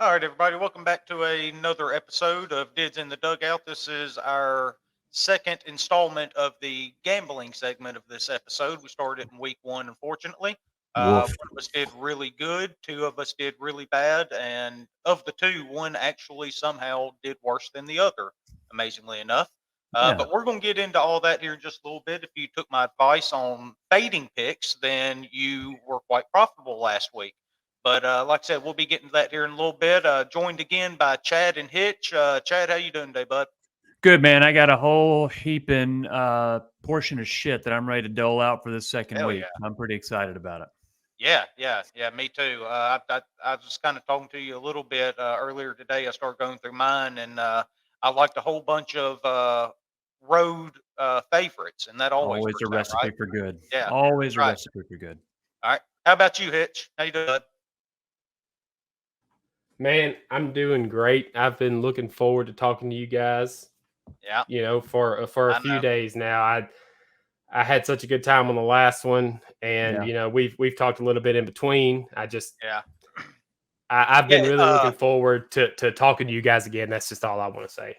All right, everybody, welcome back to another episode of Dids in the Dugout. This is our second installment of the gambling segment of this episode. We started in week one, unfortunately. Woof. One of us did really good, two of us did really bad, and of the two, one actually somehow did worse than the other, amazingly enough. Yeah. But we're going to get into all that here in just a little bit. If you took my advice on fading picks, then you were quite profitable last week. But like I said, we'll be getting to that here in a little bit. Joined again by Chad and Hitch. Chad, how you doing today, bud? Good, man. I got a whole heaping portion of shit that I'm ready to dole out for this second Hell week. yeah. I'm pretty excited about it. Yeah, me too. I was kind of talking to you a little bit earlier today. I started going through mine, and I liked a whole bunch of road favorites, and that always Always a works out, right? recipe for good. Yeah, Always a right. recipe for good. All right. How about you, Hitch? How you doing, bud? Man, I'm doing great. I've been looking forward to talking to you guys. Yeah, For a I few know. days now. I had such a good time on the last one, and Yeah. we've talked a little bit in between. Yeah. I've been Yeah, really looking forward to talking to you guys again. That's just all I want to say.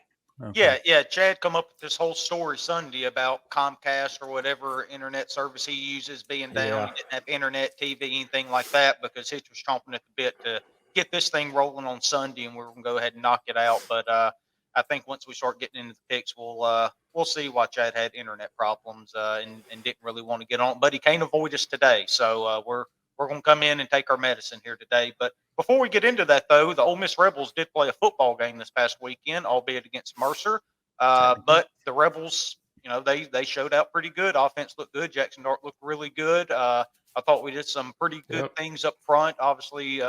Okay. Yeah. Chad come up with this whole story Sunday about Comcast or whatever internet service he uses being down. Yeah. He didn't have internet, TV, anything like that because Hitch was chomping at the bit to get this thing rolling on Sunday, and we are gonna go ahead and knock it out. But I think once we start getting into the picks, we'll see why Chad had internet problems and didn't really want to get on. But he can't avoid us today, so we're gonna come in and take our medicine here today. But before we get into that, though, the Ole Miss Rebels did play a football game this past weekend, albeit against Mercer. But the Rebels, they showed out pretty good. Offense looked good. Jackson Dart looked really good. I thought we did some pretty good Yep. things up front. Obviously,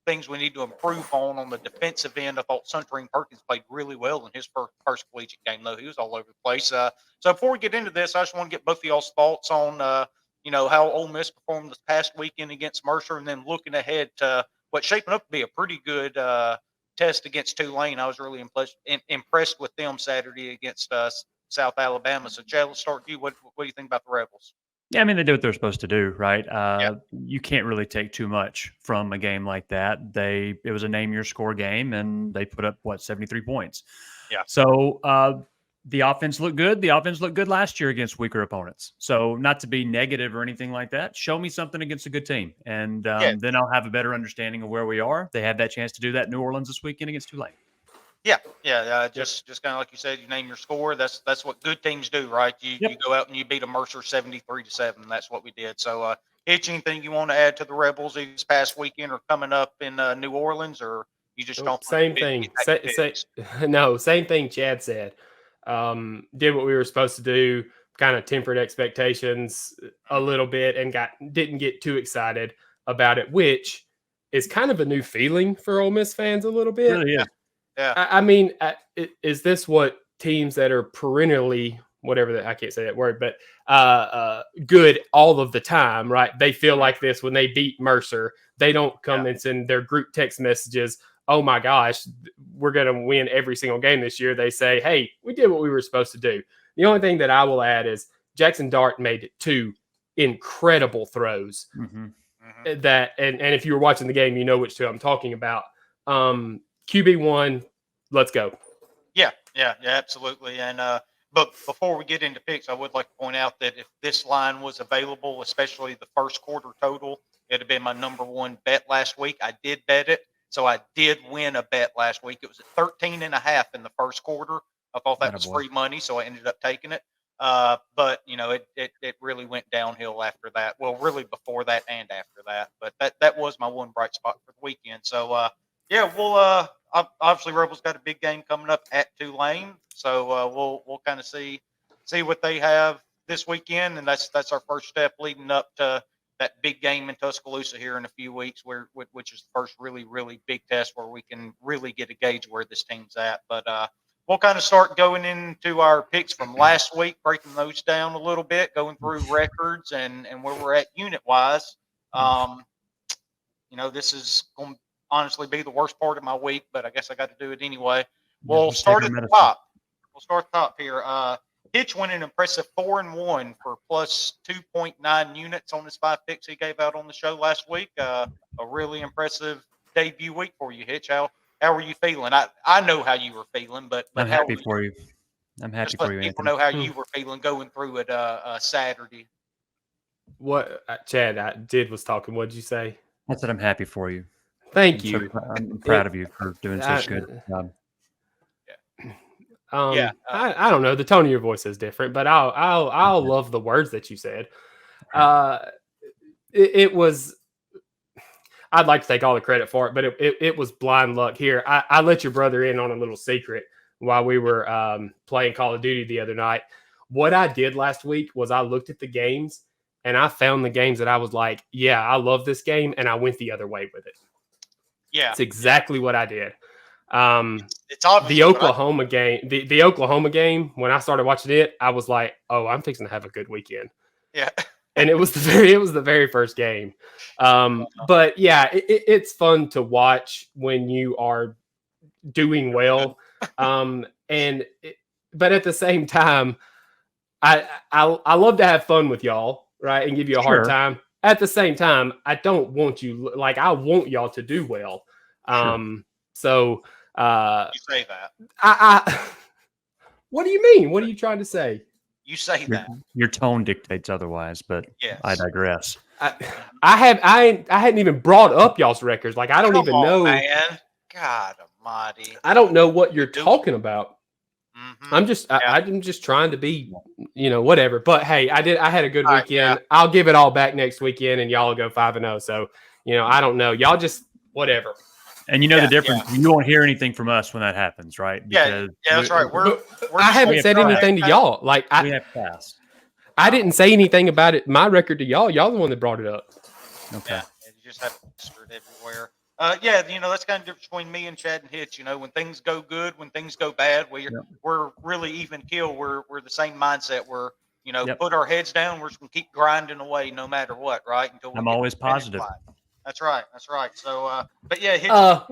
things we need to improve on the defensive end. I thought Suntarine Perkins played really well in his first collegiate game, though. He was all over the place. So before we get into this, I just want to get both of y'all's thoughts on, how Ole Miss performed this past weekend against Mercer, and then looking ahead to what's shaping up to be a pretty good test against Tulane. I was really impressed with them Saturday against South Alabama. So, Chad, let's start with you. What do you think about the Rebels? Yeah, I mean, they did what they're supposed to do, right? Yeah. You can't really take too much from a game like that. It was a name your score game, and they put up 73 points. Yeah. So the offense looked good. The offense looked good last year against weaker opponents. So not to be negative or anything like that. Show me something against a good team, and then I'll have a better understanding of where we are. They had that chance to do that in New Orleans this weekend against Tulane. Yeah. Just kind of like you said, you name your score. That's what good teams do, right? You go out and you beat a Mercer 73-7. That's what we did. So, Hitch, anything you want to add to the Rebels this past weekend or coming up in New Orleans, or you just don't? Same thing. No, same thing. Chad said. Did what we were supposed to do. Kind of tempered expectations a little bit, and didn't get too excited about it, which is kind of a new feeling for Ole Miss fans a little bit. It really is. Yeah. I mean, is this what teams that are perennially, I can't say that word, but good all of the time, right? They feel like this when they beat Mercer. They don't come and send their group text messages, oh my gosh, we're going to win every single game this year. They say, hey, we did what we were supposed to do. The only thing that I will add is Jackson Dart made 2 incredible throws. That and if you were watching the game, you know which 2 I'm talking about. QB1, let's go. Yeah, absolutely. And but before we get into picks, I would like to point out that if this line was available, especially the first quarter total, it'd have been my number one bet last week. I did bet it, so I did win a bet last week. It was at 13.5 in the first quarter. I thought that was free money, so I ended up taking it. But it really went downhill after that. Well, really before that and after that. But that was my one bright spot for the weekend. So we'll obviously Rebels got a big game coming up at Tulane, so we'll kind of see what they have this weekend, and that's our first step leading up to that big game in Tuscaloosa here in a few weeks, which is the first really, really big test where we can really get a gauge where this team's at. But we'll kind of start going into our picks from last week, breaking those down a little bit, going through records and where we're at unit wise. This is going to honestly be the worst part of my week, but I guess I got to do it anyway. We'll start at the top. We'll start at the top here. Hitch went an impressive 4-1 for plus 2.9 units on his 5 picks he gave out on the show last week. A really impressive debut week for you, Hitch. How were you feeling? I know how you were feeling, but I'm how happy were for you. I'm happy just for let you, people Anthony. know how you were feeling going through it Saturday. What Chad was talking. What did you say? I said I'm happy for you. Thank you. I'm proud of you for doing such a good job. I don't know. The tone of your voice is different, but I'll love the words that you said. It was. I'd like to take all the credit for it, but it was blind luck here. I let your brother in on a little secret while we were playing Call of Duty the other night. What I did last week was I looked at the games and I found the games that I was like, yeah, I love this game, and I went the other way with it. Yeah, it's exactly what I did. It's obvious the Oklahoma game. The Oklahoma game. When I started watching it, I was like, "Oh, I'm fixing to have a good weekend." Yeah, and it was the very first game. But yeah, it's fun to watch when you are doing well. But at the same time, I love to have fun with y'all, right, and give you a hard time. At the same time, I don't want you I want y'all to do well. So you say that. I what do you mean? What are you trying to say? You say that. Your tone dictates otherwise, but yes. I digress. I hadn't even brought up y'all's records. Like I don't even know. Man. God almighty. I don't know what you're talking about. Mm-hmm. I'm just trying to be, whatever. But hey, I had a good weekend. Yeah. I'll give it all back next weekend, and y'all will go 5-0. So, I don't know. Y'all just whatever. And the difference. Yeah. You won't hear anything from us when that happens, right? Because that's right. I haven't said anything to y'all. Like we have passed. I didn't say anything about it. My record to y'all. Y'all the one that brought it up. Okay. Yeah, you just have it everywhere. That's kind of difference between me and Chad and Hitch. When things go good, when things go bad, we're really even keel. We're the same mindset. We're put our heads down. We're just gonna keep grinding away no matter what, right? Until I'm always positive. That's right. So, but yeah, Hitch. I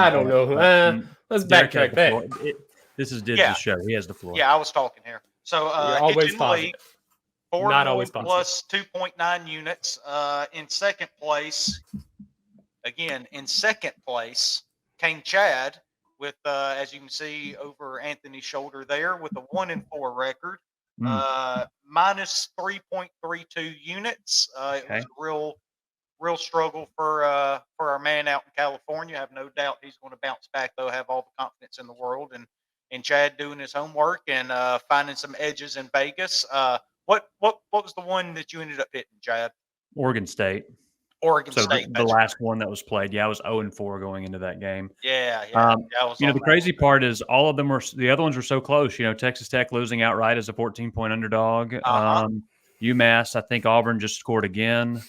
don't know. Let's backtrack that. This is Dibs' show. He has the floor. Yeah, I was talking here. So, always positive. 4 Not always plus 2.9 units. In second place. Again, in second place came Chad with, as you can see over Anthony's shoulder there, with a 1-4 record, minus 3.32 units. It was a real struggle for our man out in California. I have no doubt he's going to bounce back, though. Have all the confidence in the world, and Chad doing his homework and finding some edges in Vegas. What was the one that you ended up hitting, Chad? Oregon State. Oregon State. The last one that was played. Yeah, I was 0-4 going into that game. Yeah. The crazy part is all of them the other ones were so close. Texas Tech losing outright as a 14-point underdog. UMass, I think Auburn just scored again.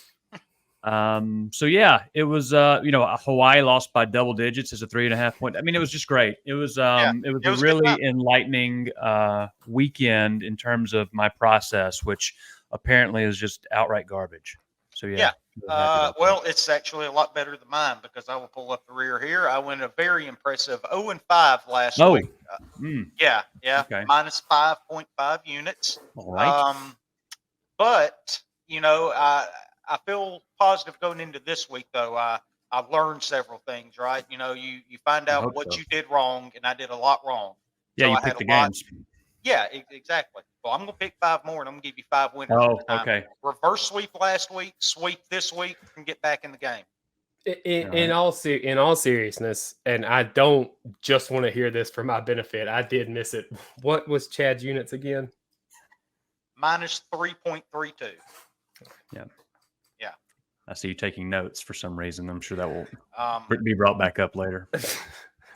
It was, Hawaii lost by double digits as a 3.5 point. I mean, it was just great. It was a really enlightening weekend in terms of my process, which apparently is just outright garbage. So well, it's actually a lot better than mine because I will pull up the rear here. I went a very impressive 0-5 last week. Okay. Minus 5.5 units. All right. But I feel positive going into this week though. I've learned several things, right? You find out what you did wrong, and I did a lot wrong. Yeah, so you picked the games. Yeah, exactly. Well, I'm going to pick 5 more, and I'm going to give you 5 winners. Oh, okay. Reverse sweep last week, sweep this week, and get back in the game. In all seriousness, and I don't just want to hear this for my benefit. I did miss it. What was Chad's units again? Minus 3.32. Yeah. Yeah. I see you taking notes for some reason. I'm sure that will be brought back up later.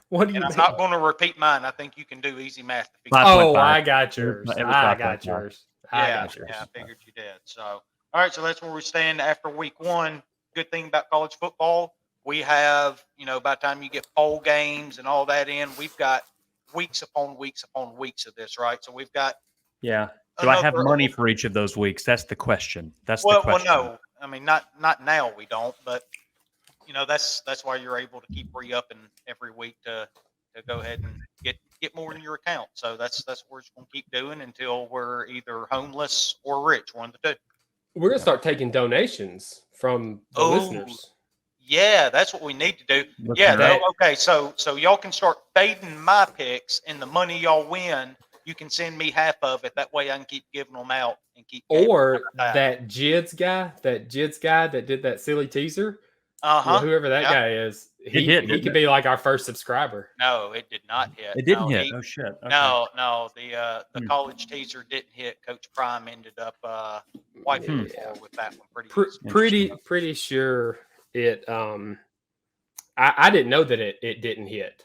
What do you? I'm not going to repeat mine. I think you can do easy math. I got yours. I got yours. I figured you did. So, all right. So that's where we stand after week 1. Good thing about college football, we have, by the time you get bowl games and all that in, we've got weeks upon weeks upon weeks of this, right? So we've got. Yeah. Do I have money for each of those weeks? That's the question. The question. Well, no. I mean, not now we don't, but. That's why you're able to keep re-upping every week to go ahead and get more in your account. So that's what we're just going to keep doing until we're either homeless or rich, one of the two. We're going to start taking donations from the listeners. Yeah, that's what we need to do. Looking Yeah, it no, up. okay. So y'all can start fading my picks, and the money y'all win, you can send me half of it. That way, I can keep giving them out and keep. Or that Jids guy that did that silly teaser. Whoever that guy is, he could be like our first subscriber. No, it did not hit. It didn't hit. Oh shit. Okay. No. The college teaser didn't hit. Coach Prime ended up wiping the floor with that one. Pretty sure it. I didn't know that it didn't hit.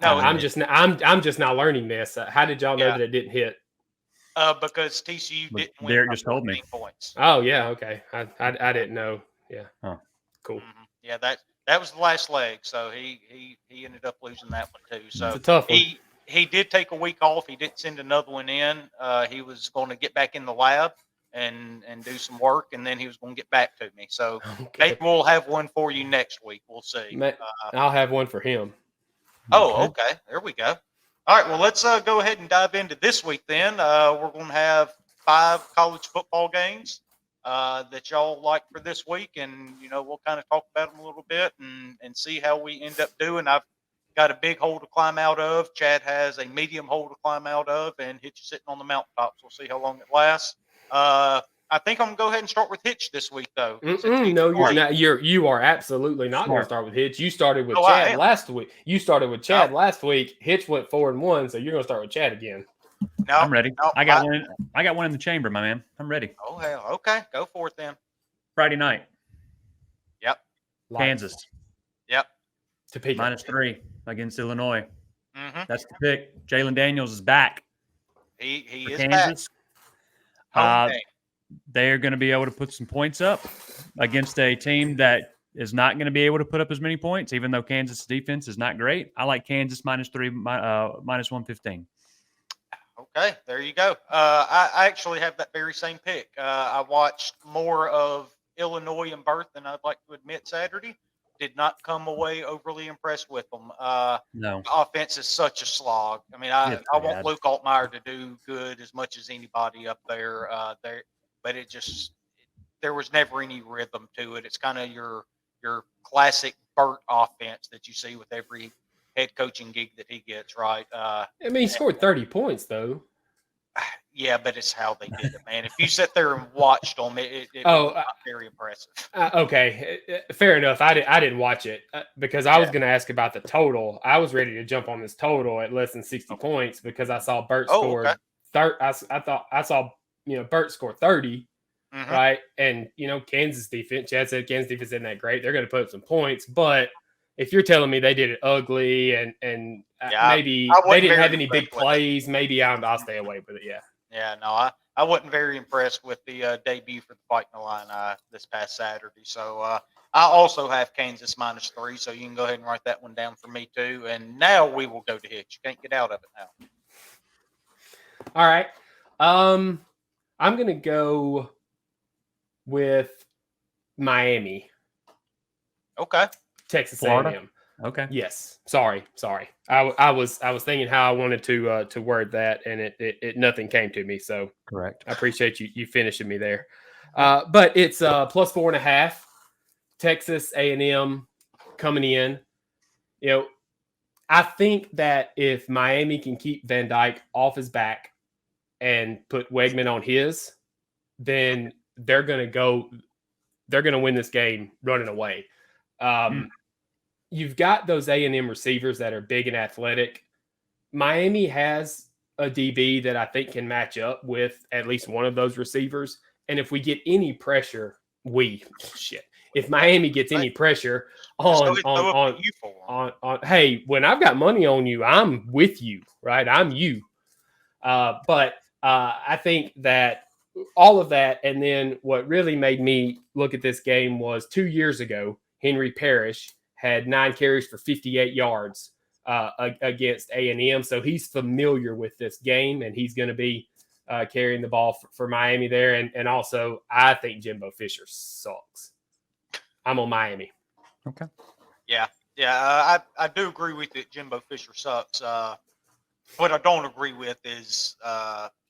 No, I'm just now learning this. How did y'all know that it didn't hit? Because TCU didn't win. Derek just told me. Points. Oh yeah, okay. I didn't know. Yeah. Huh. Cool. Mm-hmm. Yeah, that was the last leg, so he ended up losing that one too. So it's a tough one. He did take a week off. He didn't send another one in. He was going to get back in the lab and do some work, and then he was going to get back to me. So maybe we'll have one for you next week. We'll see. I'll have one for him. Oh, okay. There we go. All right. Well, let's go ahead and dive into this week then. We're going to have 5 college football games that y'all like for this week, and we'll kind of talk about them a little bit and see how we end up doing. I've got a big hole to climb out of. Chad has a medium hole to climb out of, and Hitch is sitting on the mountaintop. So we'll see how long it lasts. I think I'm gonna go ahead and start with Hitch this week, though. No, you're not. You are absolutely not going to start with Hitch. You started with Chad last week. You started with Chad last week. Hitch went 4-1, so you're going to start with Chad again. No, I'm ready. I got one. I got one in the chamber, my man. I'm ready. Oh hell, okay, go for it then. Friday night. Yep. Kansas. Yep. Topeka. -3 against Illinois. Mm-hmm. That's the pick. Jalen Daniels is back. He is Kansas. back. They're going to be able to put some points up against a team that is not going to be able to put up as many points, even though Kansas' defense is not great. I like Kansas -3, -115. Okay, there you go. I actually have that very same pick. I watched more of Illinois and Berth than I'd like to admit Saturday. Did not come away overly impressed with them. No. The offense is such a slog. I mean, I want Luke Altmaier to do good as much as anybody up there. But there was never any rhythm to it. It's kind of your classic Burt offense that you see with every head coaching gig that he gets, right? I mean, he scored 30 points, though. Yeah, but it's how they did it, man. If you sit there and watched them, it was not very impressive. Okay, fair enough. I didn't watch it because I was going to ask about the total. I was ready to jump on this total at less than 60 points because I saw Burt scored. I saw Burt score 30, right? And Kansas defense. Chad said Kansas defense isn't that great. They're going to put up some points, but if you're telling me they did it ugly and maybe they didn't have any big plays, maybe I'll stay away with it. Yeah. Yeah, no, I wasn't very impressed with the debut for the Fighting Illini this past Saturday. So I also have Kansas -3, so you can go ahead and write that one down for me too. And now we will go to Hitch. You can't get out of it now. All right. I'm going to go with Miami. Okay. Texas Florida? A&M. Okay. Yes. Sorry. I was thinking how I wanted to word that, and it nothing came to me. So correct. I appreciate you finishing me there. But it's +4.5. Texas A&M coming in. I think that if Miami can keep Van Dyke off his back and put Wegman on his, then they're going to win this game running away. You've got those A&M receivers that are big and athletic. Miami has a DB that I think can match up with at least one of those receivers. And if we get any pressure, if Miami gets any pressure on hey, when I've got money on you, I'm with you, right? I'm you. But I think that all of that, and then what really made me look at this game was 2 years ago, Henry Parrish had 9 carries for 58 yards against A&M. So he's familiar with this game, and he's going to be carrying the ball for Miami there. And also, I think Jimbo Fisher sucks. I'm on Miami. Okay. Yeah. I do agree with it. Jimbo Fisher sucks. What I don't agree with is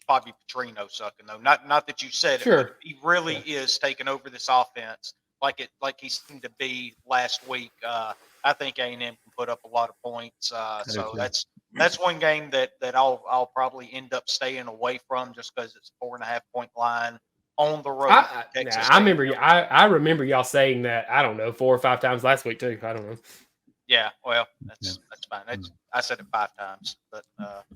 Bobby Petrino sucking, though. Not that you said it, but he really is taking over this offense like he seemed to be last week. I think A&M can put up a lot of points. So that's one game that I'll probably end up staying away from just because it's a 4.5-point line on the road. I remember y'all saying that, I don't know, 4 or 5 times last week too. I don't know. Yeah, well, that's fine. I said it 5 times, but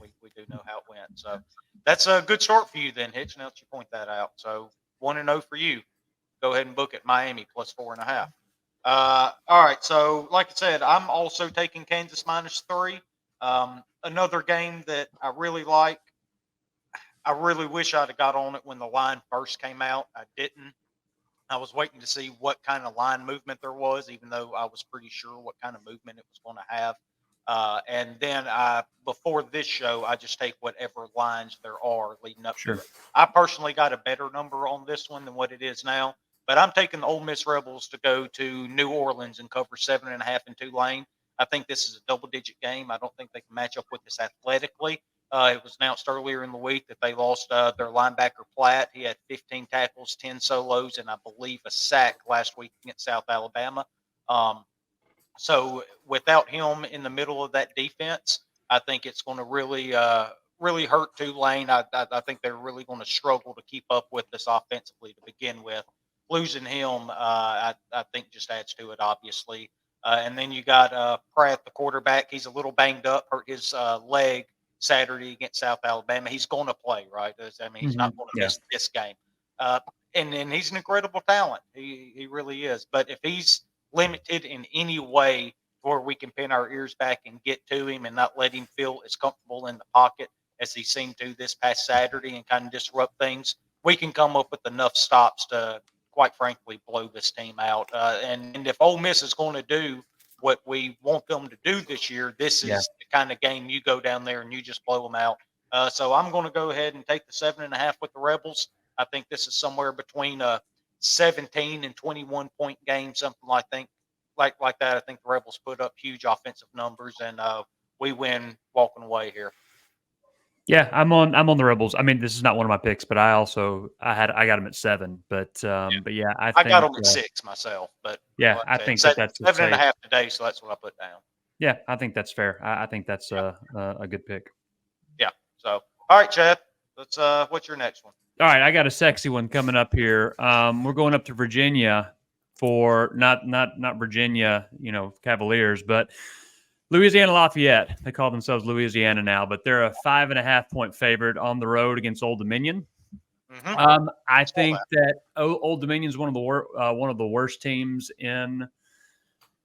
we do know how it went. So that's a good start for you then, Hitch. Now that you point that out. So 1-0 for you. Go ahead and book it. Miami plus 4.5. All right. So like I said, I'm also taking Kansas -3. Another game that I really like. I really wish I'd have got on it when the line first came out. I didn't. I was waiting to see what kind of line movement there was, even though I was pretty sure what kind of movement it was going to have. And then before this show, I just take whatever lines there are leading up to it. I personally got a better number on this one than what it is now, but I'm taking the Ole Miss Rebels to go to New Orleans and cover 7.5 in Tulane. I think this is a double-digit game. I don't think they can match up with this athletically. It was announced earlier in the week that they lost their linebacker Platt. He had 15 tackles, 10 solos, and I Bleav a sack last week against South Alabama. So without him in the middle of that defense, I think it's going to really hurt Tulane. I think they're really going to struggle to keep up with this offensively to begin with. Losing him, I think, just adds to it, obviously. And then you got Pratt, the quarterback. He's a little banged up, hurt his leg Saturday against South Alabama. He's going to play, right? I mean, he's not going to miss this game. And he's an incredible talent. He really is. But if he's limited in any way where we can pin our ears back and get to him and not let him feel as comfortable in the pocket as he seemed to this past Saturday and kind of disrupt things, we can come up with enough stops to, quite frankly, blow this team out. And if Ole Miss is going to do what we want them to do this year, this is the kind of game you go down there and you just blow them out. So I'm going to go ahead and take the 7.5 with the Rebels. I think this is somewhere between a 17 and 21 point game, something like that. I think the Rebels put up huge offensive numbers, and we win walking away here. Yeah, I'm on the Rebels. I mean, this is not one of my picks, but I got them at 7. But yeah, I got them at 6 myself. But yeah, I think that's 7.5 today, so that's what I put down. Yeah, I think that's fair. I think that's a good pick. Yeah. So, all right, Chad. Let's. What's your next one? All right, I got a sexy one coming up here. We're going up to Virginia for not Virginia, Cavaliers, but Louisiana Lafayette. They call themselves Louisiana now, but they're a 5.5 point favorite on the road against Old Dominion. Mm-hmm. I think that Old Dominion is one of the worst teams in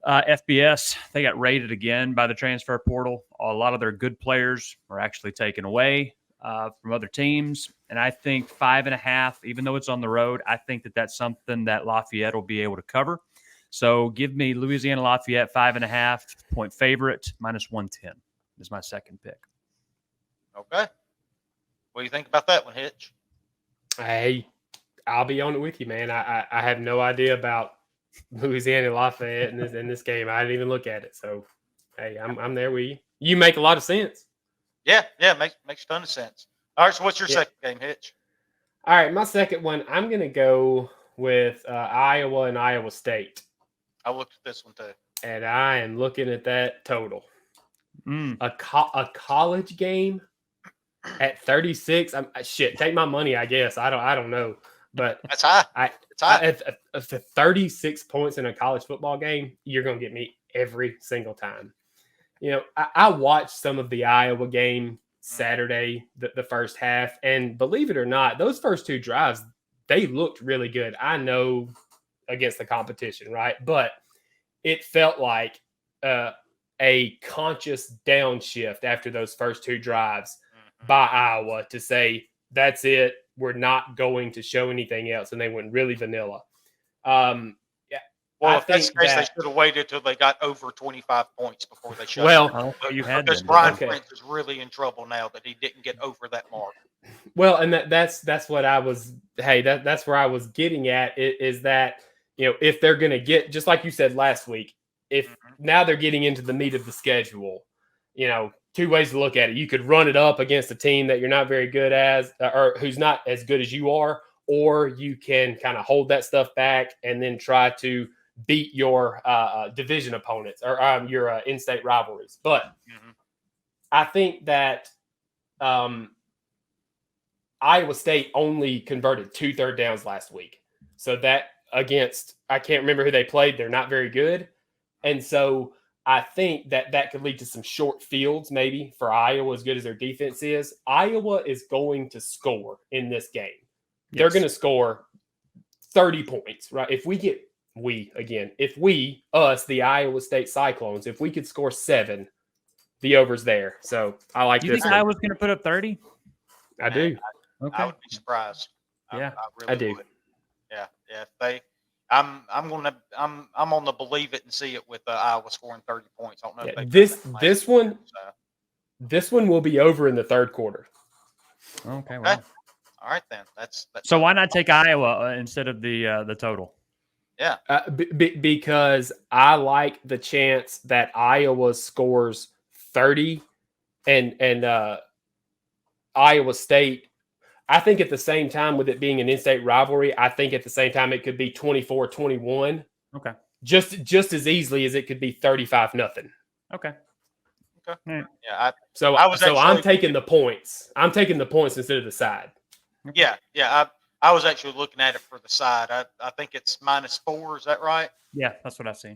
FBS. They got rated again by the transfer portal. A lot of their good players are actually taken away from other teams. And I think 5.5, even though it's on the road, I think that's something that Lafayette will be able to cover. So give me Louisiana Lafayette 5.5 point favorite -110 is my second pick. Okay. What do you think about that one, Hitch? Hey, I'll be on it with you, man. I have no idea about Louisiana Lafayette in this game. I didn't even look at it. So hey, I'm there with you. You make a lot of sense. Yeah, makes a ton of sense. All right, so what's your second game, Hitch? All right, my second one, I'm going to go with Iowa and Iowa State. I looked at this one too. And I am looking at that total. A college game at 36. Take my money, I guess. I don't know. But that's high. It's high. At 36 points in a college football game, you're going to get me every single time. I watched some of the Iowa game Saturday, the first half, and believe it or not, those first 2 drives, they looked really good. I know against the competition, right? But it felt like a conscious downshift after those first 2 drives by Iowa to say, that's it. We're not going to show anything else. And they went really vanilla. Well, if that's the case, they should have waited till they got over 25 points before they shut it. Because Brian Prince is really in trouble now that he didn't get over that mark. Well, and that's what I was. Hey, that's where I was getting at. Is that if they're going to get, just like you said last week, if now they're getting into the meat of the schedule, 2 ways to look at it. You could run it up against a team that you're not very good as, or who's not as good as you are, or you can kind of hold that stuff back and then try to beat your division opponents or your in-state rivalries. But I think that Iowa State only converted 2 third downs last week. So that against, I can't remember who they played. They're not very good. And so I think that could lead to some short fields maybe for Iowa, as good as their defense is. Iowa is going to score in this game. Yes. They're going to score 30 points, right? If we, the Iowa State Cyclones, if we could score 7, the over's there. So I like you this. You think Iowa's going to put up 30? I do. Okay. I would be surprised. Yeah, I do. Would. Yeah. I'm on the believe it and see it with Iowa scoring 30 points. I don't know if this one will be over in the third quarter. Okay. Well. All right then. That's so why not take Iowa instead of the total? Yeah. Because I like the chance that Iowa scores 30 and Iowa State. I think at the same time, with it being an in-state rivalry, I think at the same time it could be 24-21. Okay. Just as easily as it could be 35-0. Okay. Yeah. I'm taking the points. I'm taking the points instead of the side. Yeah. I was actually looking at it for the side. I think it's -4. Is that right? Yeah, that's what I see.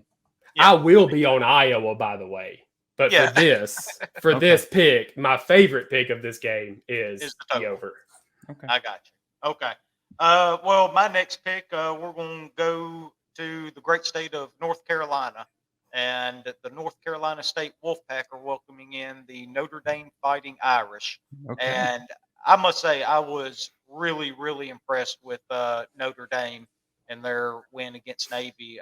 Yeah. I will be on Iowa, by the way. But for this pick, my favorite pick of this game is the over. Okay. I got you. Okay. Well, my next pick, we're going to go to the great state of North Carolina. And the North Carolina State Wolfpack are welcoming in the Notre Dame Fighting Irish. Okay. And I must say, I was really, really impressed with Notre Dame and their win against Navy.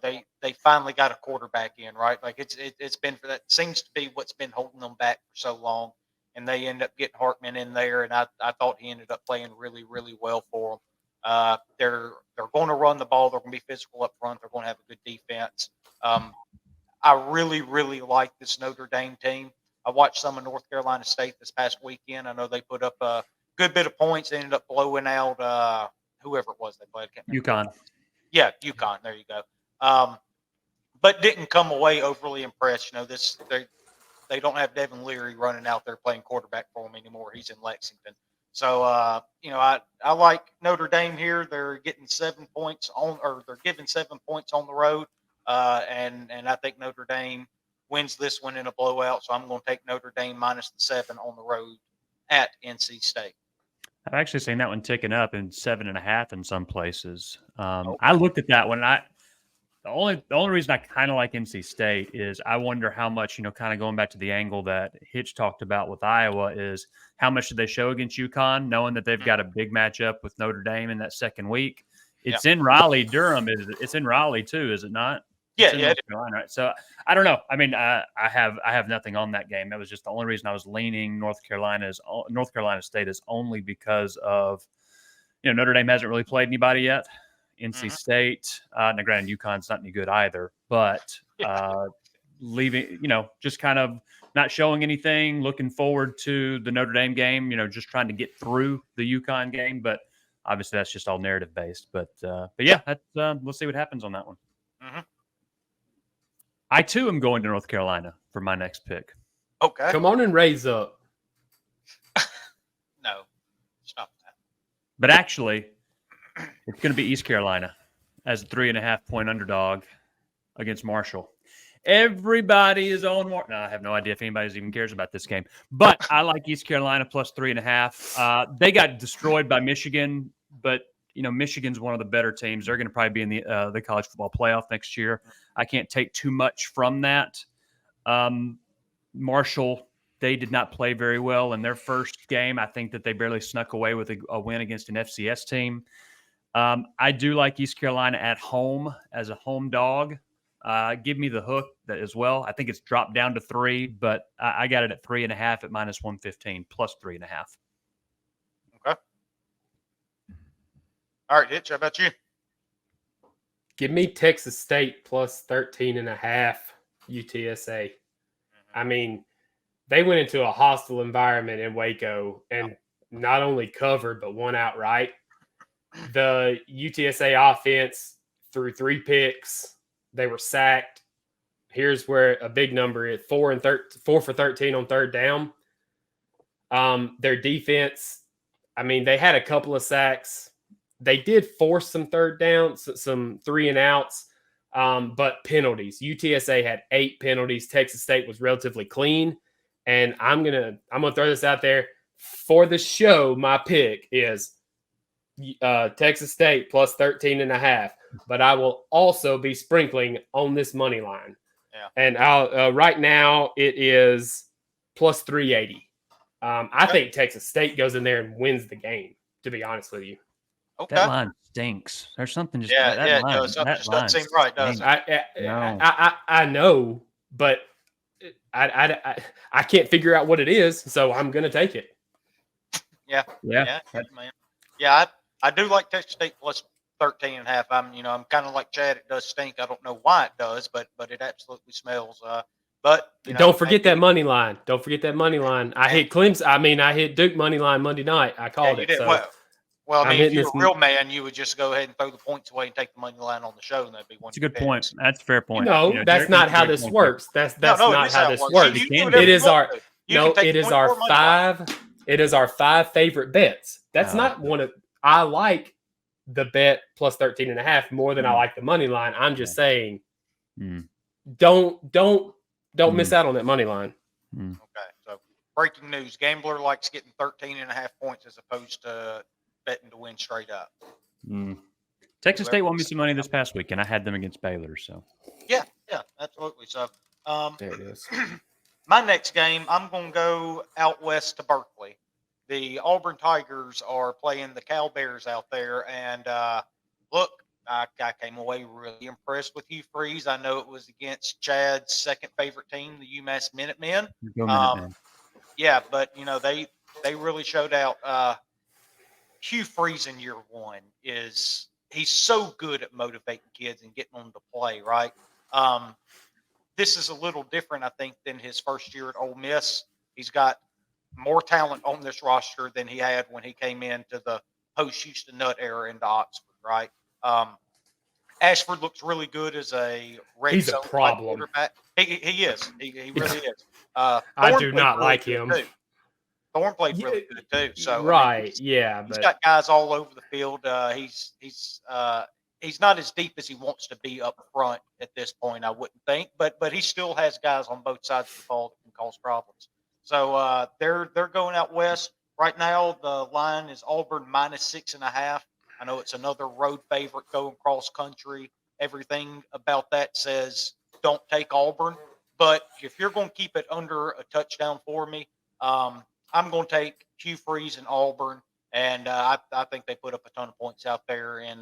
They finally got a quarterback in, right? Like it's been for that seems to be what's been holding them back for so long. And they end up getting Hartman in there, and I thought he ended up playing really, really well for them. They're going to run the ball. They're going to be physical up front. They're going to have a good defense. I really, really like this Notre Dame team. I watched some of North Carolina State this past weekend. I know they put up a good bit of points. They ended up blowing out whoever it was they played. UConn. Yeah, UConn. There you go. But didn't come away overly impressed. They don't have Devin Leary running out there playing quarterback for them anymore. He's in Lexington. So, I like Notre Dame here. They're getting 7 points they're giving 7 points on the road. And I think Notre Dame wins this one in a blowout. So I'm going to take Notre Dame -7 on the road at NC State. I've actually seen that one ticking up in 7.5 in some places. I looked at that one. The only reason I kind of like NC State is I wonder how much, kind of going back to the angle that Hitch talked about with Iowa, is how much did they show against UConn, knowing that they've got a big matchup with Notre Dame in that second week. It's in Raleigh-Durham. It's in Raleigh too, is it not? Yeah, North Carolina, right? So I don't know. I mean, I have nothing on that game. That was just the only reason I was leaning North Carolina State is only because of, Notre Dame hasn't really played anybody yet. NC State, now granted, UConn's not any good either, but leaving, just kind of not showing anything, looking forward to the Notre Dame game, just trying to get through the UConn game. But obviously that's just all narrative based. But yeah, that's, we'll see what happens on that one. Mm-hmm. I too am going to North Carolina for my next pick. Okay. Come on and raise up. No, stop that. But actually, it's going to be East Carolina as a 3.5-point underdog against Marshall. Everybody is on Marshall. No, I have no idea if anybody even cares about this game. But I like East Carolina plus 3.5. They got destroyed by Michigan, but Michigan's one of the better teams. They're going to probably be in the college football playoff next year. I can't take too much from that. Marshall, they did not play very well in their first game. I think that they barely snuck away with a win against an FCS team. I do like East Carolina at home as a home dog. Give me the hook that as well. I think it's dropped down to 3, but I got it at 3.5 at -115 plus 3.5. Okay. All right, Hitch, how about you? Give me Texas State plus 13.5 UTSA. I mean, they went into a hostile environment in Waco, and not only covered but won outright. The UTSA offense threw 3 picks. They were sacked. Here's where a big number is: 4 for 13 on third down. Their defense, I mean, they had a couple of sacks. They did force some third downs, some 3 and outs, but penalties. UTSA had 8 penalties. Texas State was relatively clean. And I'm gonna throw this out there for the show. My pick is Texas State plus 13.5. But I will also be sprinkling on this money line. Yeah. And I'll right now it is plus 380. I think Texas State goes in there and wins the game, to be honest with you. Okay. That line stinks. There's something just that line, it does. Something just doesn't seem right, does it? I know, but I can't figure out what it is, so I'm gonna take it. Yeah, man. Yeah, I do like Texas State plus 13.5. I'm kind of like Chad. It does stink. I don't know why it does, but it absolutely smells. But don't forget that money line. Don't forget that money line. I hit Clemson. I hit Duke money line Monday night. I called it. So well, I mean, if you're a real man, you would just go ahead and throw the points away and take the money line on the show, and that'd be one. That's a good point. That's a fair point. No, that's not how this works. That's not how this works. It is our It is our 5 favorite bets. That's not one of. I like the bet plus 13.5 more than I like the money line. I'm just saying, don't miss out on that money line. Okay, so breaking news: Gambler likes getting 13.5 points as opposed to betting to win straight up. Texas State won me some money this past week, and I had them against Baylor. So yeah, absolutely. So there it is. My next game, I'm going to go out west to Berkeley. The Auburn Tigers are playing the Cal Bears out there, and look, I came away really impressed with Hugh Freeze. I know it was against Chad's second favorite team, the UMass Minutemen. Yeah, but they really showed out. Hugh Freeze in year 1 he's so good at motivating kids and getting them to play, right? This is a little different, I think, than his first year at Ole Miss. He's got more talent on this roster than he had when he came into the post-Houston Nutt era into Oxford, right? Ashford looks really good as a red zone quarterback. He is. He really is. I do not like him. Thorne played really good too. So right, he's got guys all over the field. He's not as deep as he wants to be up front at this point, I wouldn't think, but he still has guys on both sides of the ball that can cause problems. So they're going out west right now. The line is Auburn minus 6.5. I know it's another road favorite going cross country. Everything about that says don't take Auburn, but if you're going to keep it under a touchdown for me, I'm going to take Hugh Freeze and Auburn, and I think they put up a ton of points out there in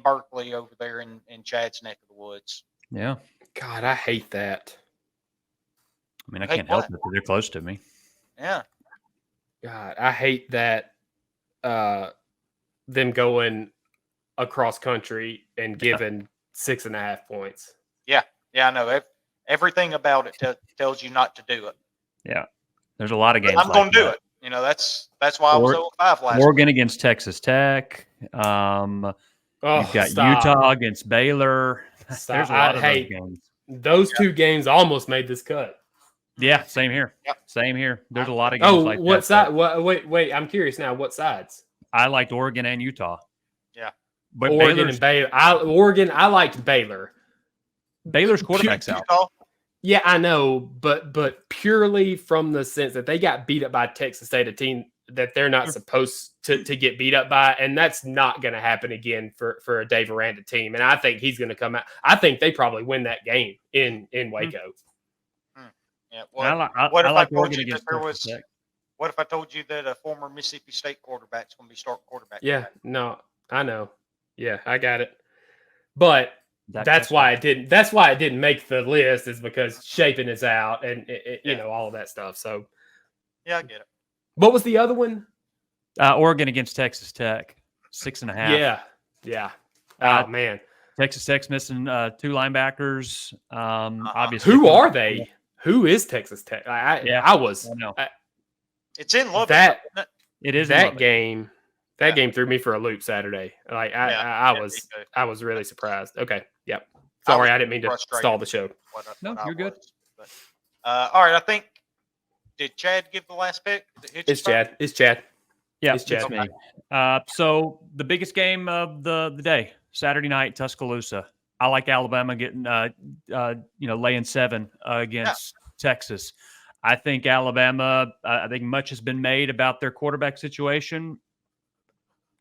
Berkeley over there in Chad's neck of the woods. Yeah. God, I hate that. I mean, I can't help it, but they're close to me. Yeah. God, I hate that them going across country and giving 6.5 points. Yeah, I know. Everything about it tells you not to do it. Yeah. There's a lot of games. I'm going to do it. That's why I was 0-5 last Oregon week. against Texas Tech. You've got Utah against Baylor. There's a lot of those games. Those 2 games almost made this cut. Yeah, same here. Yep. Same here. There's a lot of games like that. What side? Wait. I'm curious now. What sides? I liked Oregon and Utah. Yeah. But Oregon and Baylor. I liked Baylor. Baylor's quarterback's out. Yeah, I know, but purely from the sense that they got beat up by Texas State, a team that they're not supposed to get beat up by, and that's not going to happen again for a Dave Aranda team. And I think he's going to come out. I think they probably win that game in Waco. Yeah. Well, what if I told you that a former Mississippi State quarterback is going to be starting quarterback? Yeah, no, I know. Yeah, I got it. But that's why it didn't. That's why it didn't make the list, is because Shapen is out and you know, all of that stuff. So yeah, I get it. What was the other one? Oregon against Texas Tech, 6.5. Yeah. Oh man, Texas Tech's missing 2 linebackers. Obviously, who are they? Who is Texas Tech? I know. It's in Lubbock. It is that game. That game threw me for a loop Saturday. Like I was really surprised. Okay, yep. Sorry, I didn't mean to stall the show. No, you're good. But, all right, I think did Chad give the last pick? It's Chad. It's Chad. Yeah, it's Chad. Me. So the biggest game of the day, Saturday night, Tuscaloosa. I like Alabama getting laying 7 against Texas. I think Alabama. I think much has been made about their quarterback situation.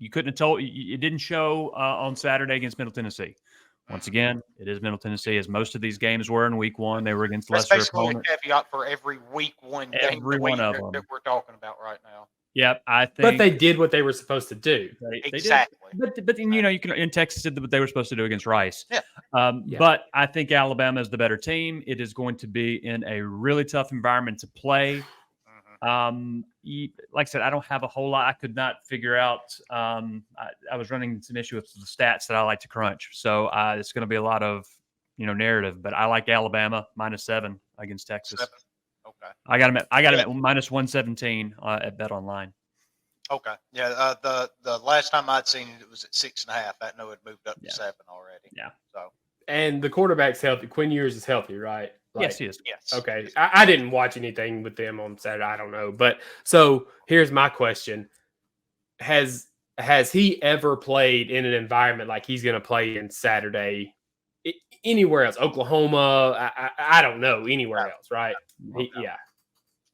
You couldn't have told. It didn't show on Saturday against Middle Tennessee. Once again, it is Middle Tennessee, as most of these games were in Week 1. They were against lesser opponents. A caveat for every Week 1 game every one of them that we're talking about right now. Yep, I think. But they did what they were supposed to do. Exactly. But you can in Texas did what they were supposed to do against Rice. Yeah. But I think Alabama is the better team. It is going to be in a really tough environment to play. Like I said, I don't have a whole lot. I could not figure out. I was running some issue with the stats that I like to crunch, so it's going to be a lot of narrative. But I like Alabama -7 against Texas. 7. Okay. I got him at -117 at Bet Online. Okay. Yeah. The last time I'd seen it was at 6.5. I know it moved up to 7 already. Yeah. So. And the quarterback's healthy. Quinn Ewers is healthy, right? Yes, he is. Yes. Okay. I didn't watch anything with them on Saturday. I don't know. But so here's my question. Has he ever played in an environment like he's going to play in Saturday anywhere else? Oklahoma? I don't know. Anywhere else, right? Yeah.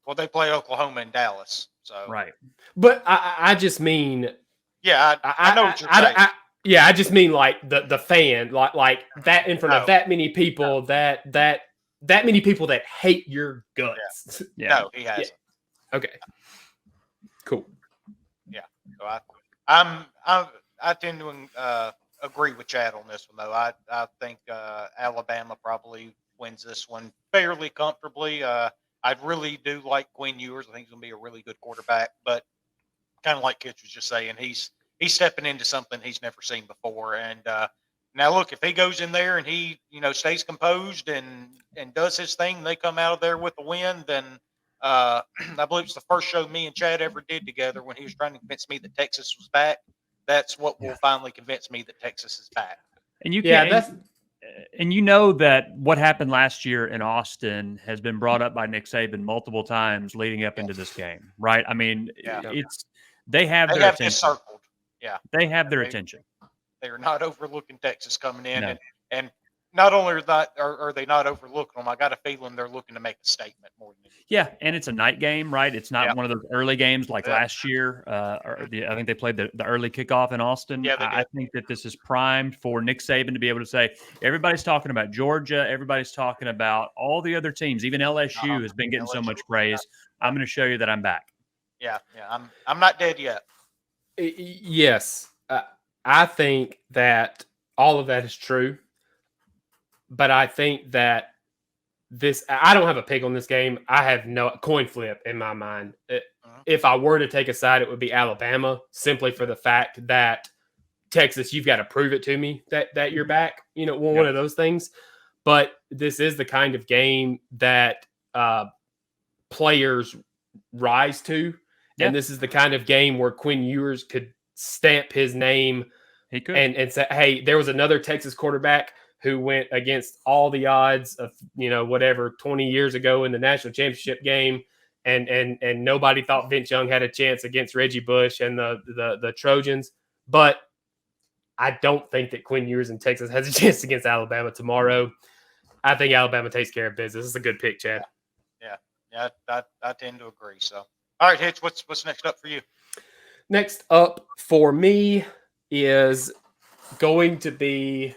Well, they play Oklahoma and Dallas. So. Right. But I just mean. Yeah, I know what you're saying. I just mean like the fan, like that in front of that many people, that many people that hate your guts. Yeah. No, he hasn't. Yeah. Okay. Cool. Yeah. So I tend to agree with Chad on this one, though. I think Alabama probably wins this one fairly comfortably. I really do like Quinn Ewers. I think he's going to be a really good quarterback, but kind of like Kitch was just saying, he's stepping into something he's never seen before. And now, look, if he goes in there and he, stays composed and does his thing, they come out of there with a win, then I Bleav it's the first show me and Chad ever did together when he was trying to convince me that Texas was back. That's what will finally convince me that Texas is back. And you can't. And that what happened last year in Austin has been brought up by Nick Saban multiple times leading up into this game, right? I mean, they have their attention. Circled. Yeah, they have their attention. They are not overlooking Texas coming in, and not only are they not overlooking them, I got a feeling they're looking to make a statement more than anything. Yeah, and it's a night game, right? It's not one of those early games like last year. I think they played the early kickoff in Austin. Yeah, I think that this is primed for Nick Saban to be able to say, everybody's talking about Georgia, everybody's talking about all the other teams, even LSU has been getting so much praise. I'm going to show you that I'm back. Yeah, I'm not dead yet. Yes, I think that all of that is true, but I think that I don't have a pick on this game. I have no coin flip in my mind. If I were to take a side, it would be Alabama, simply for the fact that Texas, you've got to prove it to me that you're back, one of those things. But this is the kind of game that players rise to. Yeah. And this is the kind of game where Quinn Ewers could stamp his name and say, hey, there was another Texas quarterback who went against all the odds of, 20 years ago in the national championship game. And nobody thought Vince Young had a chance against Reggie Bush and the Trojans. But I don't think that Quinn Ewers in Texas has a chance against Alabama tomorrow. I think Alabama takes care of business. This is a good pick, Chad. Yeah, I tend to agree. So, all right, Hitch, what's next up for you? Next up for me is going to be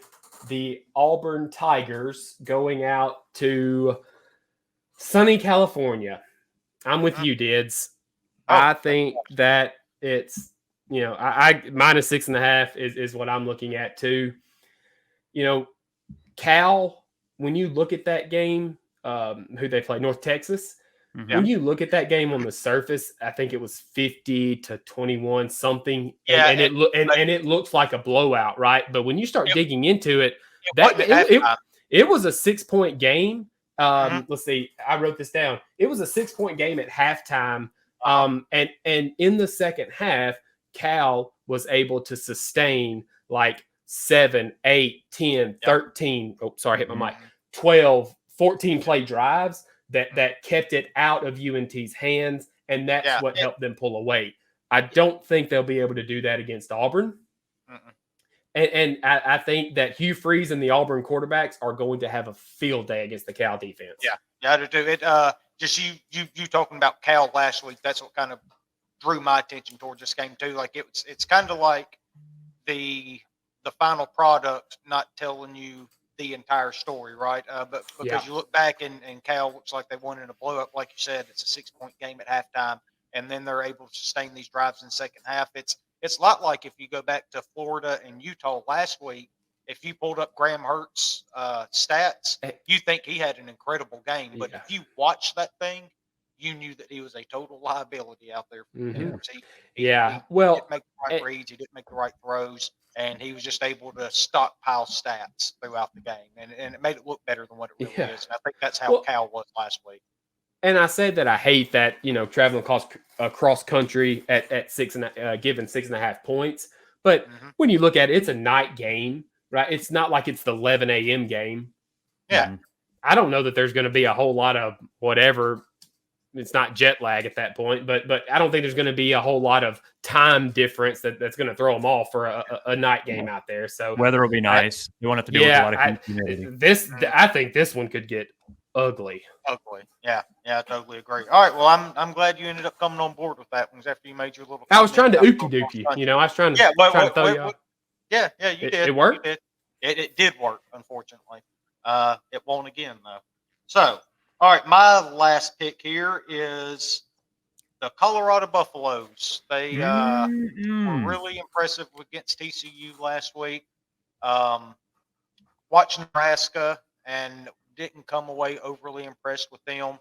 the Auburn Tigers going out to sunny California. I'm with you, Dids. I think that it's, I -6.5 is what I'm looking at too. Cal, when you look at that game, who they play, North Texas, when you look at that game on the surface, I think it was 50-21 something. Yeah, and it looks like a blowout, right? But when you start digging into it, it was a 6-point game. Let's see, I wrote this down. It was a 6-point game at halftime. And in the second half, Cal was able to sustain like 7, 8, 10, 13. Oh, sorry, I hit my mic. 12, 14 play drives that kept it out of UNT's hands. And that's what helped them pull away. I don't think they'll be able to do that against Auburn. And I think that Hugh Freeze and the Auburn quarterbacks are going to have a field day against the Cal defense. Yeah, to do it. Just you talking about Cal last week. That's what kind of drew my attention towards this game too. Like it's kind of like the final product not telling you the entire story, right? But because you look back and Cal looks like they won in a blow up, like you said, it's a 6-point game at halftime, and then they're able to sustain these drives in the second half. It's a lot like if you go back to Florida and Utah last week. If you pulled up Graham Hurts' stats, you think he had an incredible game. But if you watched that thing, you knew that he was a total liability out there. He didn't make the right reads, he didn't make the right throws, and he was just able to stockpile stats throughout the game, and it made it look better than what it really is. And I think that's how Cal was last week. And I said that I hate that traveling across country at given 6.5 points, but when you look at it, it's a night game. Right, it's not like it's the 11 a.m. game. Yeah, I don't know that there's going to be a whole lot of whatever. It's not jet lag at that point, but I don't think there's going to be a whole lot of time difference that's going to throw them off for a night game out there. So weather will be nice. You won't have to deal with a lot of humidity. I think this one could get ugly. Yeah, I totally agree. All right, well, I'm glid you ended up coming on board with that one after you made your little. I was trying to ookie dookie. I was trying to throw you off. Yeah, you did. It worked? It did work, unfortunately. It won't again, though. So, all right, my last pick here is the Colorado Buffaloes. They were really impressive against TCU last week. Watched Nebraska and didn't come away overly impressed with them.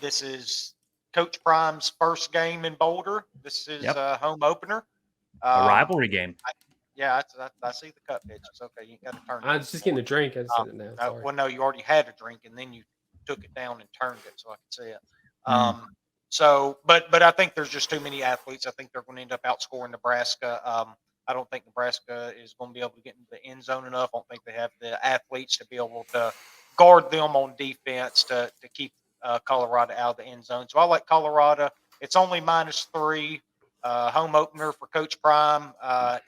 This is Coach Prime's first game in Boulder. This is a home opener. A rivalry game. I see the cut pitch. It's okay. You got to turn it. I was just getting a drink. I just said it now. Well, no, you already had a drink, and then you took it down and turned it so I could see it. So, but I think there's just too many athletes. I think they're going to end up outscoring Nebraska. I don't think Nebraska is going to be able to get into the end zone enough. I don't think they have the athletes to be able to guard them on defense to keep Colorado out of the end zone. So I like Colorado. It's only -3. Home opener for Coach Prime.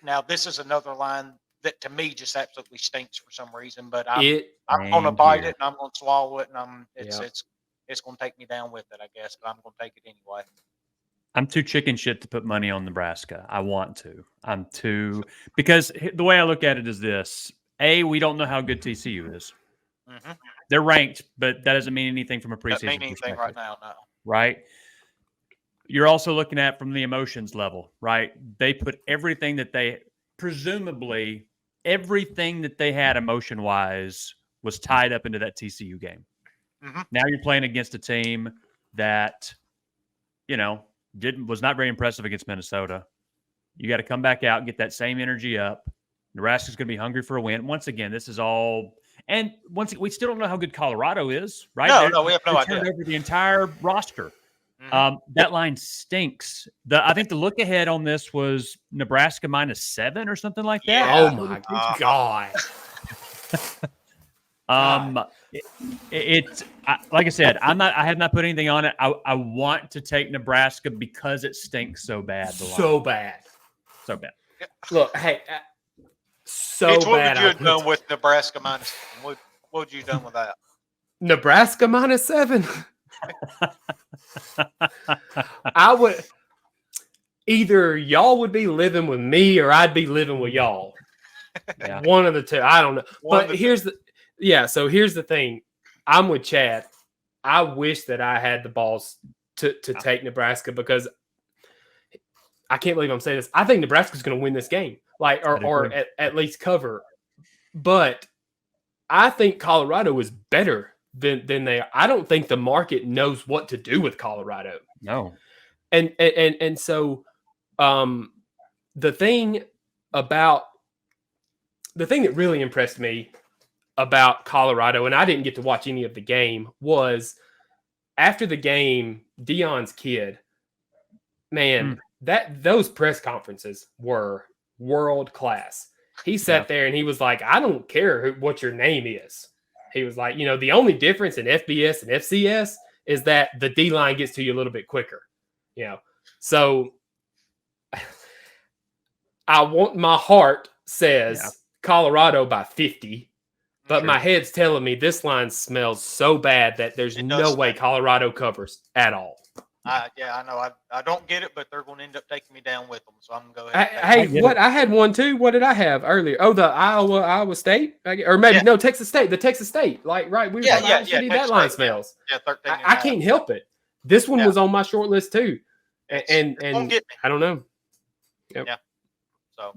Now, this is another line that to me just absolutely stinks for some reason, but I'm going to bite it and I'm going to swallow it, and it's going to take me down with it, I guess, but I'm going to take it anyway. I'm too chicken shit to put money on Nebraska. I want to. Because the way I look at it is this. A, we don't know how good TCU is. They're ranked, but that doesn't mean anything from a preseason perspective. Doesn't mean anything right now, no. Right? You're also looking at from the emotions level, right? They put everything that they had emotion-wise was tied up into that TCU game. Now you're playing against a team that, was not very impressive against Minnesota. You got to come back out and get that same energy up. Nebraska's going to be hungry for a win. Once again, this is all, and we still don't know how good Colorado is, right? No, we have no idea. Turned over the entire roster. That line stinks. I think the look ahead on this was Nebraska -7 or something like that. Yeah. Oh my God. Like I said, I have not put anything on it. I want to take Nebraska because it stinks so bad. So bad. Look, hey, what would you have done with Nebraska -7? What would you have done with that? Nebraska -7. I would either y'all would be living with me or I'd be living with y'all. One of the two. I don't know. But here's the thing. I'm with Chad. I wish that I had the balls to take Nebraska, because I can't believe I'm saying this. I think Nebraska's going to win this game, or at least cover. But I think Colorado is better than they are. I don't think the market knows what to do with Colorado. No. And so the thing that really impressed me about Colorado, and I didn't get to watch any of the game, was after the game, Deion's kid man, those press conferences were world class. He sat there and he was like, I don't care what your name is. He was like, the only difference in FBS and FCS is that the D line gets to you a little bit quicker. So my heart says Colorado by 50, but my head's telling me this line smells so bad that there's no way Colorado covers at all. I know. I don't get it, but they're going to end up taking me down with them. So I'm going to go ahead. I had one too. What did I have earlier? Oh, the Iowa State, or maybe no Texas State. The Texas State, like right? We were talking about how shitty that line smells. Yeah, 13. I can't help it. This one was on my short list too, and I don't know. Yep. Yeah. So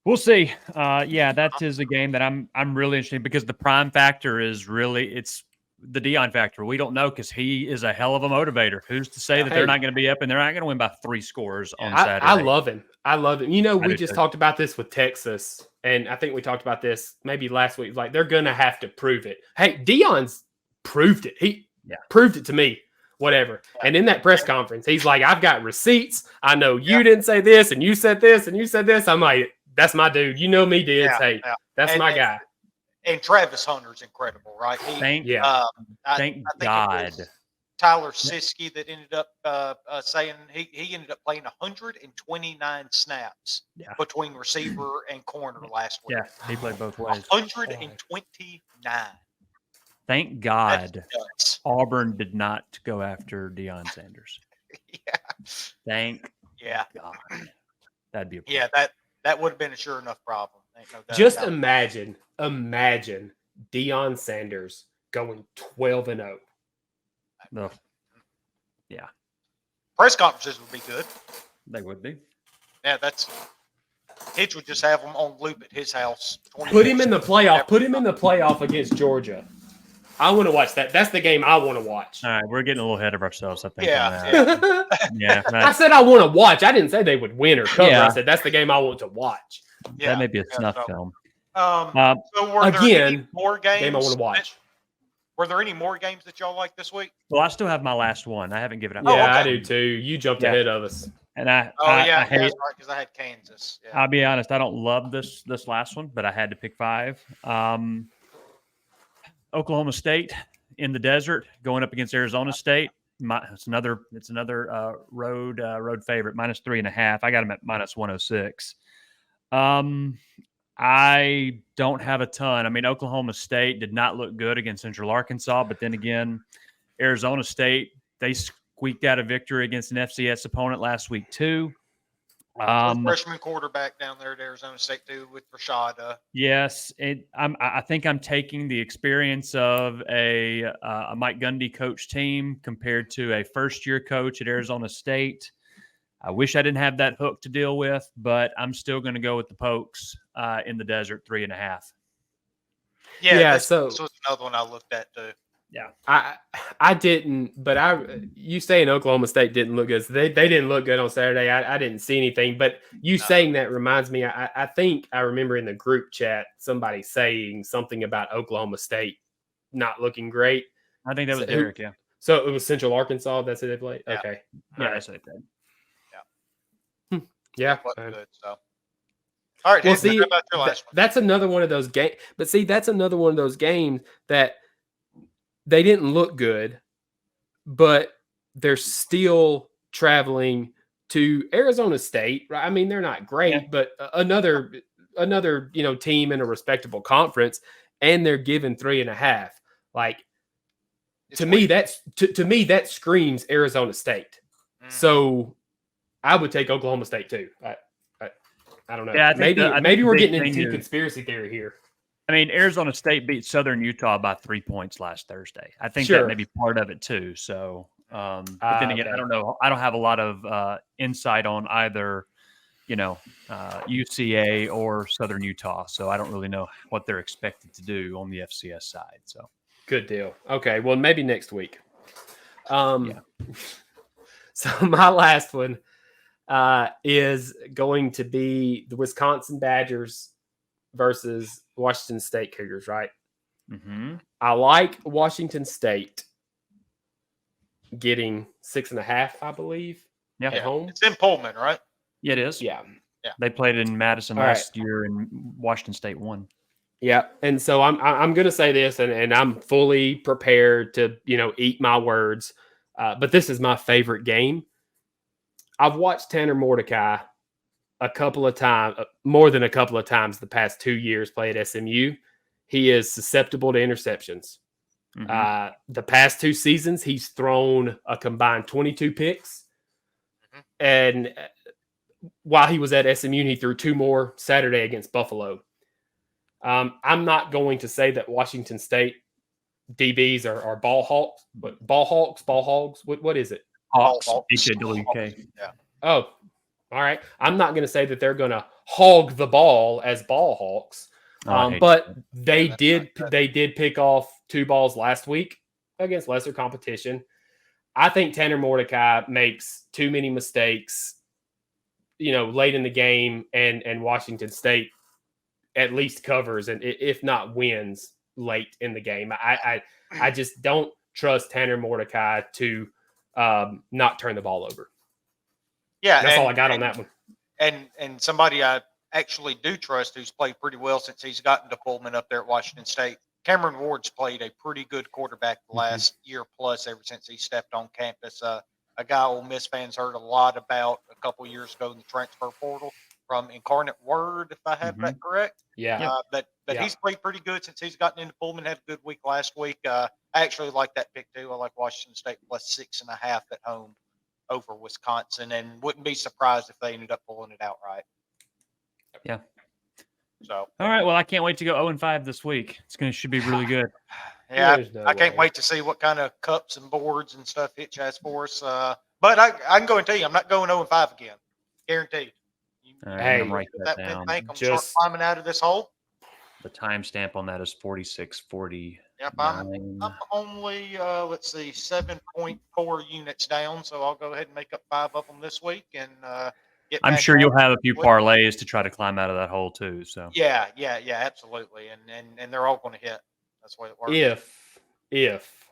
we'll see. That is a game that I'm really interested in because the prime factor is it's the Deion factor. We don't know because he is a hell of a motivator. Who's to say that they're not going to be up and they're not going to win by 3 scores on Saturday? I love him. We just talked about this with Texas, and I think we talked about this maybe last week. Like, they're going to have to prove it. Hey, Deion's proved it. He proved it to me. Whatever. And in that press conference, he's like, I've got receipts. I know you didn't say this, and you said this, and you said this. I'm like, that's my dude. You know me, Dids. Hey, that's my guy. And Travis Hunter's incredible, right? Thank God. Tyler Siskey that ended up saying he ended up playing 129 snaps between receiver and corner last week. Yeah, he played both ways. 129. Thank God Auburn did not go after Deion Sanders. Thank God. That'd be a problem. Yeah, that would have been a sure enough problem. Just imagine Deion Sanders going 12-0. No. Yeah. Press conferences would be good. They would be. Yeah, Hitch would just have them on loop at his house. Put him in the playoff. Put him in the playoff against Georgia. I want to watch that. That's the game I want to watch. All right, we're getting a little ahead of ourselves, I think. Yeah. I said I want to watch. I didn't say they would win or cover. I said that's the game I want to watch. Yeah, that may be a snuff film. So were there any more games? Game I want to watch. Were there any more games that y'all like this week? Well, I still have my last one. I haven't given up. Yeah, I do too. You jumped ahead of us. And I that's right, because I had Kansas. Yeah. I'll be honest, I don't love this last one, but I had to pick 5. Oklahoma State in the desert going up against Arizona State. It's another road favorite, -3.5. I got them at -106. I don't have a ton. I mean, Oklahoma State did not look good against Central Arkansas, but then again, Arizona State, they squeaked out a victory against an FCS opponent last week too. Freshman quarterback down there at Arizona State too with Rashad. Yes, I think I'm taking the experience of a Mike Gundy coach team compared to a first-year coach at Arizona State. I wish I didn't have that hook to deal with, but I'm still going to go with the Pokes in the desert 3.5. Yeah. So this was another one I looked at too. Yeah, I didn't, but you saying Oklahoma State didn't look good. So they didn't look good on Saturday. I didn't see anything, but you saying that reminds me. I think I remember in the group chat somebody saying something about Oklahoma State not looking great. I think that was Derek. Yeah. So it was Central Arkansas. That's who they played. Yeah. Okay. Yeah, that's what they played. Yeah. Good, so. All right. Well, see, how about your last one? That's another one of those games. But see, that's another one of those games that they didn't look good, but they're still traveling to Arizona State. Right? I mean, they're not great, but another team in a respectable conference, and they're given 3.5. Like to me, that screams Arizona State. So I would take Oklahoma State too. I don't know. Yeah, maybe we're getting into conspiracy theory here. I mean, Arizona State beat Southern Utah by 3 points last Thursday. I think that may be part of it too. So, but then again, I don't know. I don't have a lot of insight on either, UCA or Southern Utah. So I don't really know what they're expected to do on the FCS side. So good deal. Okay, well, maybe next week. So my last one is going to be the Wisconsin Badgers versus Washington State Cougars, right? Mm-hmm. I like Washington State getting 6.5, I believe. Yeah. at home. It's in Pullman, right? Yeah, it is. Yeah. They played in Madison All last year, and Washington State won. Yeah, and so I'm going to say this, and I'm fully prepared to eat my words. But this is my favorite game. I've watched Tanner Mordecai a couple of times, more than a couple of times the past 2 years play at SMU. He is susceptible to interceptions. Mhm. The past 2 seasons, he's thrown a combined 22 picks. And while he was at SMU, he threw 2 more Saturday against Buffalo. I'm not going to say that Washington State DBs are ball hawks, but ball hogs. What is it? Hawks. Hawks. HAWK. Yeah. Oh, all right. I'm not going to say that they're going to hog the ball as ball hawks, but they did pick off 2 balls last week against lesser competition. I think Tanner Mordecai makes too many mistakes, late in the game, and Washington State at least covers, and if not wins late in the game. I just don't trust Tanner Mordecai to not turn the ball over. Yeah, that's all I got on that one. And somebody I actually do trust, who's played pretty well since he's gotten to Pullman up there at Washington State. Cameron Ward's played a pretty good quarterback the last year plus, ever since he stepped on campus. A guy Ole Miss fans heard a lot about a couple years ago in the transfer portal from Incarnate Word, if I have that correct. Yeah. But he's played pretty good since he's gotten into Pullman. Had a good week last week. I actually like that pick too. I like Washington State plus 6.5 at home over Wisconsin, and wouldn't be surprised if they ended up pulling it outright. Yeah. So. All right. Well, I can't wait to go 0-5 this week. Should be really good. Yeah, I can't wait to see what kind of cups and boards and stuff Hitch has for us. But I can go and tell you, I'm not going 0-5 again. Guaranteed. Hey, write that down. I'm just climbing out of this hole. The timestamp on that is 46:40. Yep, I'm only let's see, 7.4 units down, so I'll go ahead and make up 5 of them this week, and I'm sure you'll have a few parlays to try to climb out of that hole too. So yeah, absolutely, and they're all going to hit. That's the way it works. If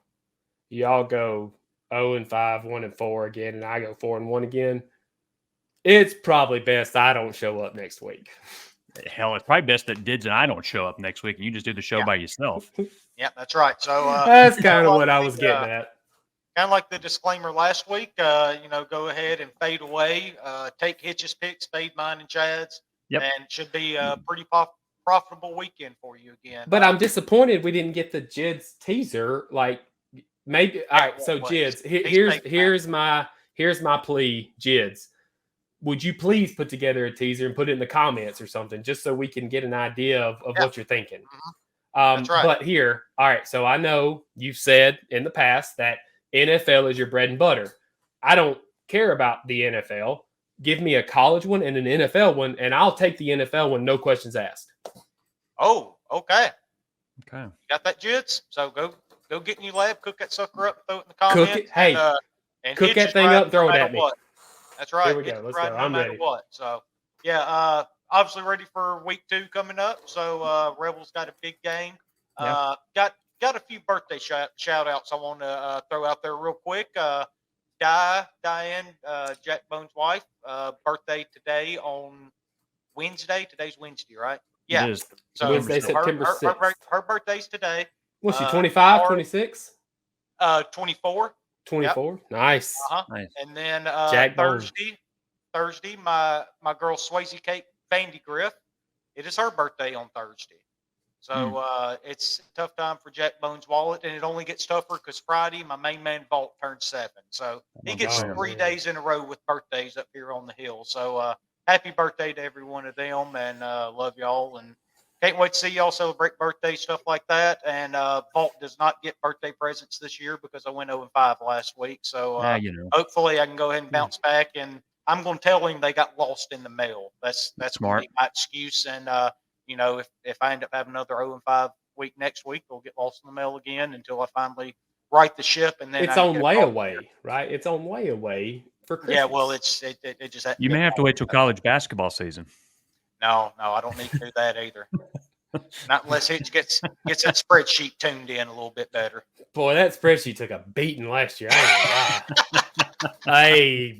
y'all go 0-5, 1-4 again, and I go 4-1 again, it's probably best I don't show up next week. Hell, it's probably best that Dids and I don't show up next week, and you just do the show by yourself. Yeah, that's right. So that's kind of what I was getting at. Kind of like the disclaimer last week. Go ahead and fade away. Take Hitch's picks, fade mine and Chad's. Yep. And it should be a pretty profitable weekend for you again. But I'm disappointed we didn't get the Jids teaser. Like maybe all right. So Jids, here's my plea, Jids. Would you please put together a teaser and put it in the comments or something, just so we can get an idea of what you're thinking? That's right. But here, all right. So I know you've said in the past that NFL is your bread and butter. I don't care about the NFL. Give me a college one and an NFL one, and I'll take the NFL one, no questions asked. Oh, okay. Okay. You got that, Jids? So go get in your lab, cook that sucker up, throw it in the comments. Cook it. Hey, and cook that thing up, throw it at me. What. That's right. Here we go. Let's go. I'm ready. What. So, yeah, obviously ready for week 2 coming up. So, Rebels got a big game. Yeah. Got a few birthday shout outs I want to throw out there real quick. Diane, Jack Bone's wife, birthday today on Wednesday. Today's Wednesday, right? Yeah. It is. So Wednesday, September 6th. Her birthday's today. Was she 25, 26? 24. 24. Yep. Nice. Nice. And then Thursday, my girl Swayze Kate Vandygriff. It is her birthday on Thursday. So it's a tough time for Jack Bone's wallet, and it only gets tougher because Friday my main man Vault turns 7. So he gets 3 days in a row with birthdays up here on the hill. So happy birthday to every one of them, and love y'all, and can't wait to see y'all celebrate birthdays, stuff like that. And Vault does not get birthday presents this year because I went 0-5 last week. So hopefully I can go ahead and bounce back, and I'm going to tell him they got lost in the mail. That's smart. My excuse. And if I end up having another 0-5 week next week, they'll get lost in the mail again until I finally right the ship. And then it's on layaway, right? It's on layaway for Christmas. Yeah, well, it just you may have to wait till college basketball season. No, I don't need to do that either. Not unless it gets that spreadsheet tuned in a little bit better. Boy, that spreadsheet took a beating last year. I ain't gonna lie. A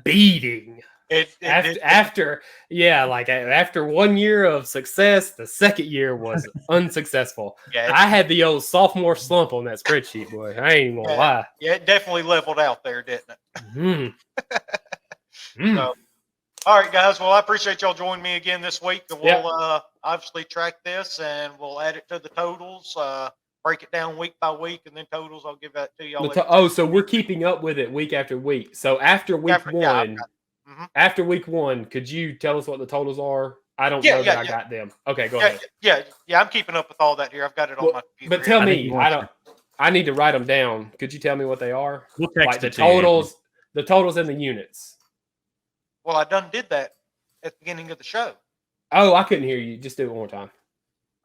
beating. It After 1 year of success, the second year was unsuccessful. Yeah, I had the old sophomore slump on that spreadsheet, boy. I ain't gonna lie. Yeah, it definitely leveled out there, didn't it? So, all right, guys. Well, I appreciate y'all joining me again this week. We'll obviously track this and we'll add it to the totals. Break it down week by week, and then totals. I'll give that to y'all. So we're keeping up with it week after week. So after week one, after week one, could you tell us what the totals are? I don't know that I got them. Okay, go ahead. Yeah. I'm keeping up with all that here. I've got it on my computer. But tell me, I need to write them down. Could you tell me what they are? We'll text the totals and the units. Well, I did that at the beginning of the show. Oh, I couldn't hear you. Just do it one more time.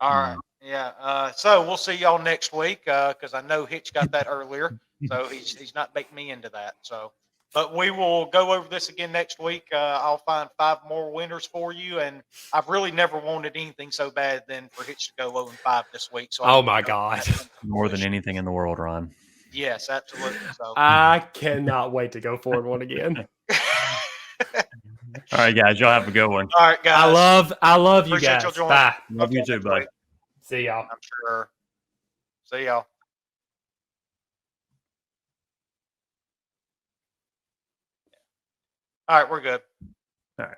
All right. Yeah. So we'll see y'all next week because I know Hitch got that earlier, so he's not making me into that. So, but we will go over this again next week. I'll find 5 more winners for you, and I've really never wanted anything so bad than for Hitch to go 0-5 this week. So, oh my God, more than anything in the world, Ron. Yes, absolutely. So I cannot wait to go 4-1 again. All right, guys. Y'all have a good one. All right, guys. I love you Appreciate guys. y'all Bye. Love you too, bud. See y'all. I'm sure. See y'all. All right, we're good. All right.